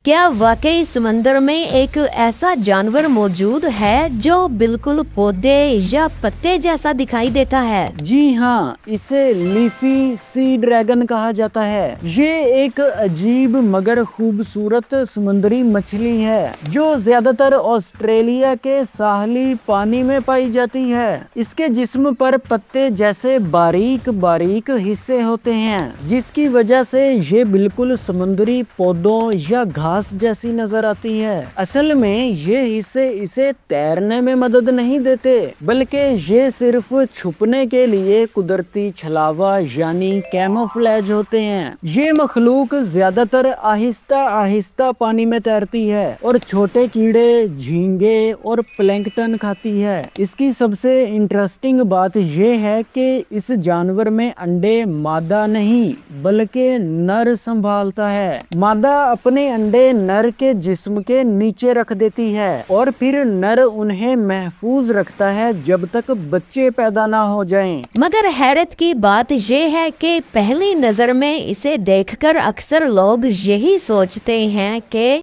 کیا واقعی سمندر میں ایک ایسا جانور موجود ہے جو بالکل پودے یا پتے جیسا دکھائی دیتا ہے؟ جی ہاں، اسے لیفی سی ڈریگن کہا جاتا ہے۔ یہ ایک عجیب مگر خوبصورت سمندری مچھلی ہے جو زیادہ تر آسٹریلیا کے ساحلی پانی میں پائی جاتی ہے۔ اس کے جسم پر پتے جیسے باریک باریک حصے ہوتے ہیں جس کی وجہ سے یہ بالکل سمندری پودوں یا گھاس جیسی نظر آتی ہے۔ اصل میں یہ حصے اسے تیرنے میں مدد نہیں دیتے بلکہ یہ صرف چھپنے کے لیے قدرتی چھلاوا یعنی کیموفلیج ہوتے ہیں۔ یہ مخلوق زیادہ تر آہستہ آہستہ پانی میں تیرتی ہے اور چھوٹے کیڑے، جھینگے اور پلینکٹن کھاتی ہے۔ اس کی سب سے انٹرسٹنگ بات یہ ہے کہ اس جانور میں انڈے مادہ نہیں بلکہ نر سنبھالتا ہے۔ مادہ اپنے انڈے نر کے جسم کے نیچے رکھ دیتی ہے اور پھر نر انہیں محفوظ رکھتا ہے جب تک بچے پیدا نہ ہو جائیں۔ مگر حیرت کی بات یہ ہے کہ پہلی نظر میں اسے دیکھ کر اکثر لوگ یہی سوچتے ہیں کہ